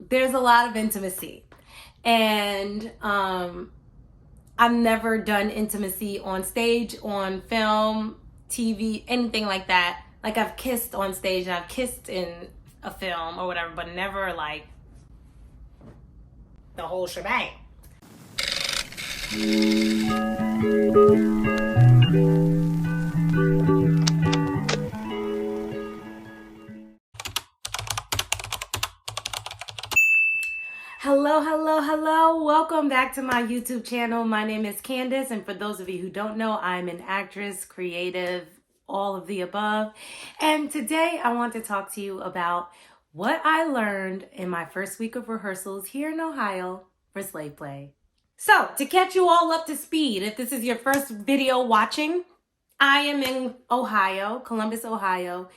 there's a lot of intimacy. And I've never done intimacy on stage, on film, TV, anything like that. Like I've kissed on stage and I've kissed in a film or whatever, but never like the whole shebang. Hello. Welcome back to my YouTube channel. My name is Candace, and for those of you who don't know, I'm an actress, creative, all of the above. And today I want to talk to you about what I learned in my first week of rehearsals here in Ohio for Slave Play. So, to catch you all up to speed, if this is your first video watching, I am in Ohio, Columbus, Ohio,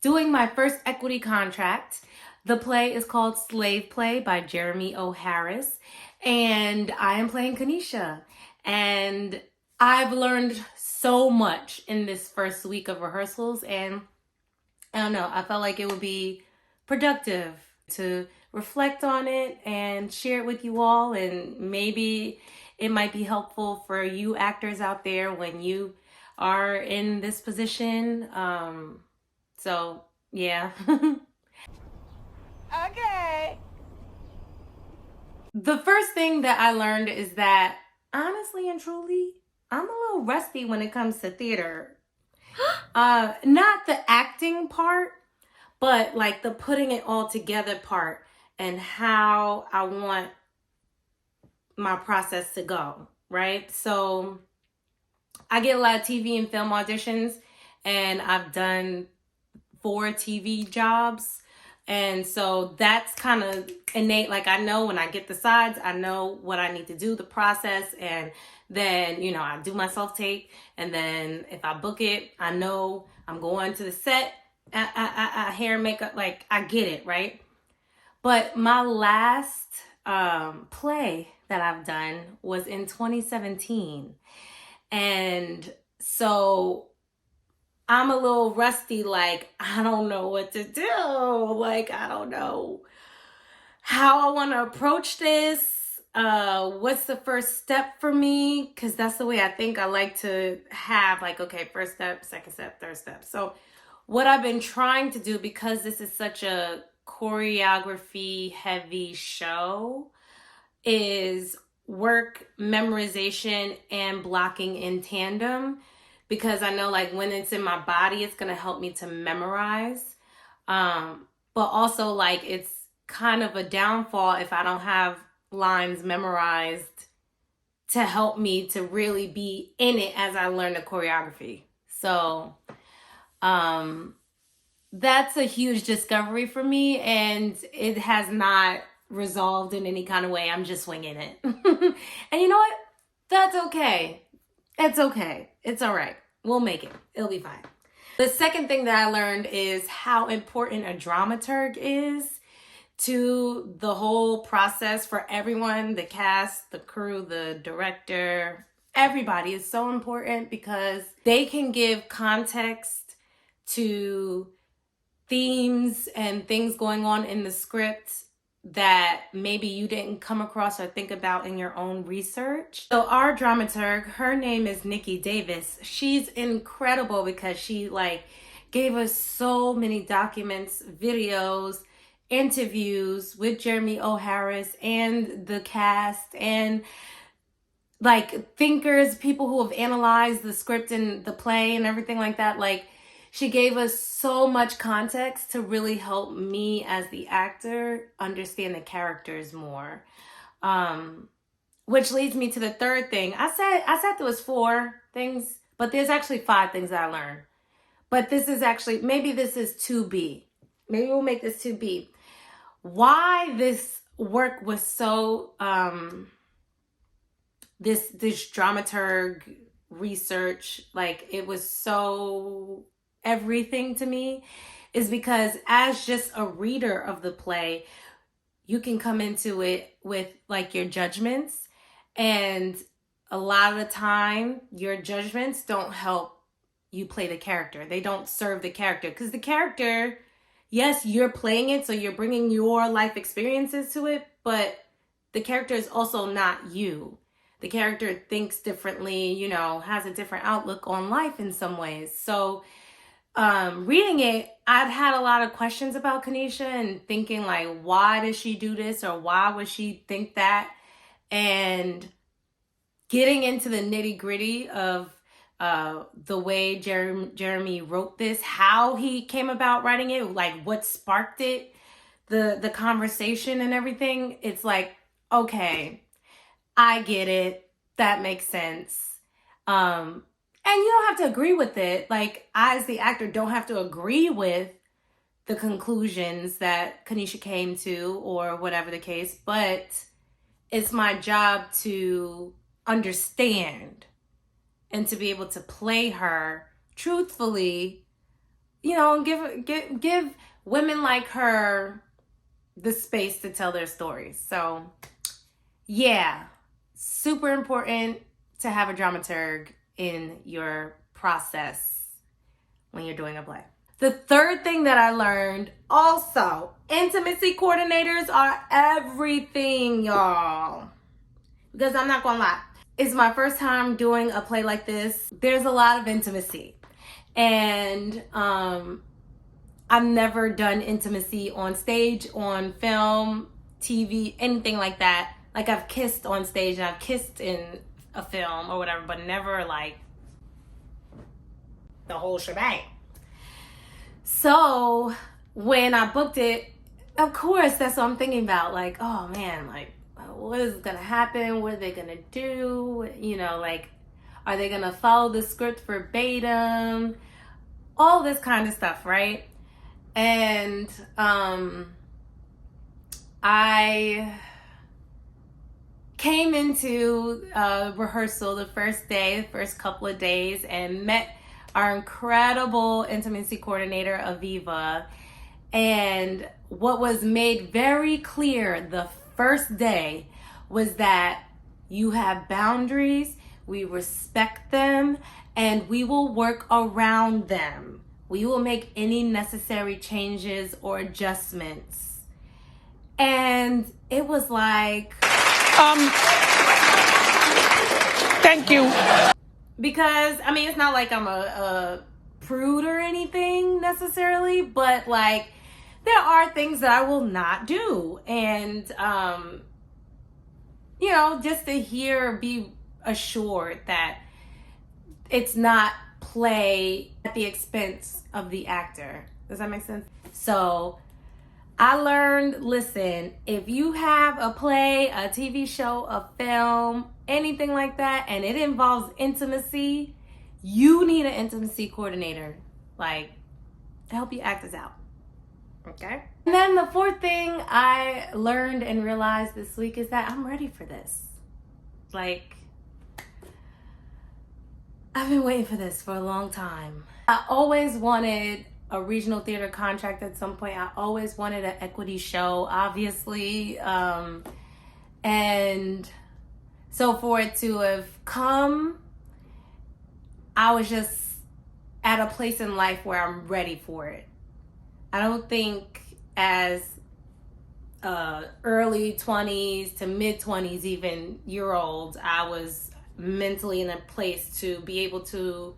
doing my first equity contract. The play is called Slave Play by Jeremy O. Harris, and I am playing Kanisha. And I've learned so much in this first week of rehearsals, and I don't know, I felt like it would be productive to reflect on it and share it with you all, and maybe it might be helpful for you actors out there when you are in this position. So yeah. Okay. The first thing that I learned is that, honestly and truly, I'm a little rusty when it comes to theater. Not the acting part, but like the putting it all together part and how I want my process to go, right? So I get a lot of TV and film auditions, and I've done 4 TV jobs. And so that's kind of innate. Like I know when I get the sides, I know what I need to do, the process. And then, you know, I do my self-tape. And then if I book it, I know I'm going to the set, hair and makeup, like I get it, right? But my last play that I've done was in 2017. And so I'm a little rusty, like, I don't know what to do. Like, I don't know how I want to approach this. What's the first step for me? Because that's the way I think I like to have, like, okay, first step, second step, third step. So what I've been trying to do, because this is such a choreography heavy show, is work memorization and blocking in tandem. Because I know like when it's in my body, it's going to help me to memorize. But also like it's kind of a downfall if I don't have lines memorized to help me to really be in it as I learn the choreography. So that's a huge discovery for me, and it has not resolved in any kind of way. I'm just winging it. And you know what? That's okay. It's okay. It's all right. We'll make it. It'll be fine. The second thing that I learned is how important a dramaturg is to the whole process for everyone, the cast, the crew, the director. Everybody is so important because they can give context to themes and things going on in the script that maybe you didn't come across or think about in your own research. So our dramaturg, her name is Nikki Davis. She's incredible because she like gave us so many documents, videos, interviews with Jeremy O. Harris and the cast, and like thinkers, people who have analyzed the script and the play and everything like that. Like she gave us so much context to really help me as the actor understand the characters more. Which leads me to the third thing. I said there was 4 things, but there's actually 5 things that I learned. But this is actually, maybe this is 2B. Maybe we'll make this 2B. Why this work was so, this dramaturg research, like it was so everything to me, is because as just a reader of the play, you can come into it with like your judgments, and a lot of the time your judgments don't help you play the character. They don't serve the character, because the character, yes, you're playing it, so you're bringing your life experiences to it, but the character is also not you. The character thinks differently, you know, has a different outlook on life in some ways. So reading it, I've had a lot of questions about Kanisha and thinking like, why does she do this, or why would she think that? And getting into the nitty gritty of the way Jeremy wrote this, how he came about writing it, like what sparked it, the conversation and everything. It's like, okay, I get it. That makes sense. And you don't have to agree with it. Like, I, as the actor, don't have to agree with the conclusions that Kanisha came to or whatever the case, but it's my job to understand and to be able to play her truthfully, you know, and give women like her the space to tell their stories. So, yeah, super important to have a dramaturg in your process when you're doing a play. The third thing that I learned also, intimacy coordinators are everything, y'all. Because I'm not gonna lie, it's my first time doing a play like this. There's a lot of intimacy. And I've never done intimacy on stage, on film, TV, anything like that. Like, I've kissed on stage and I've kissed in a film or whatever, but never like the whole shebang. So when I booked it, of course, that's what I'm thinking about. Like, oh man, like, what is gonna happen? What are they gonna do? You know, like, are they gonna follow the script verbatim? All this kind of stuff, right? And I came into rehearsal the first day, the first couple of days, and met our incredible intimacy coordinator, Aviva. And what was made very clear the first day was that you have boundaries, we respect them, and we will work around them. We will make any necessary changes or adjustments. And it was like, thank you. Because, I mean, it's not like I'm a prude or anything necessarily, but like, there are things that I will not do. And, you know, just to be assured that it's not play at the expense of the actor. Does that make sense? So I learned, listen, if you have a play, a TV show, a film, anything like that, and it involves intimacy, you need an intimacy coordinator, like, to help you act this out. Okay? And then the fourth thing I learned and realized this week is that I'm ready for this. Like, I've been waiting for this for a long time. I always wanted a regional theater contract at some point. I always wanted an equity show, obviously. And so for it to have come, I was just at a place in life where I'm ready for it. I don't think as early 20s to mid 20s even year old, I was mentally in a place to be able to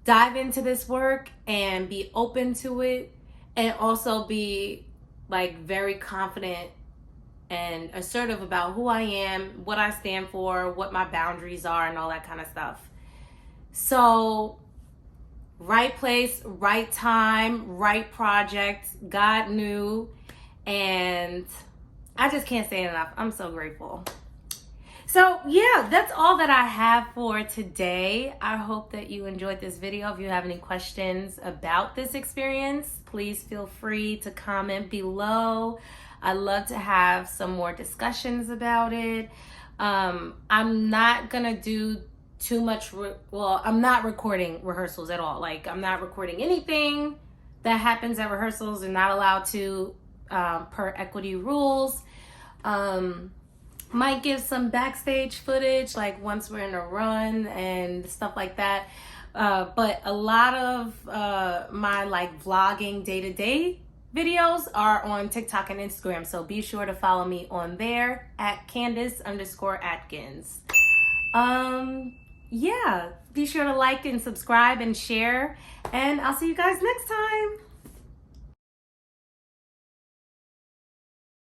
dive into this work and be open to it, and also be like very confident and assertive about who I am, what I stand for, what my boundaries are, and all that kind of stuff. So right place, right time, right project, God knew, and I just can't say it enough. I'm so grateful. So yeah, that's all that I have for today. I hope that you enjoyed this video. If you have any questions about this experience, please feel free to comment below. I'd love to have some more discussions about it. I'm not gonna do too much, I'm not recording rehearsals at all. Like, I'm not recording anything that happens at rehearsals and not allowed to per equity rules. Might give some backstage footage, like once we're in a run and stuff like that. But a lot of my like vlogging day to day videos are on TikTok and Instagram, so be sure to follow me on there at Candace_Atkins. Yeah, be sure to like and subscribe and share, and I'll see you guys next time.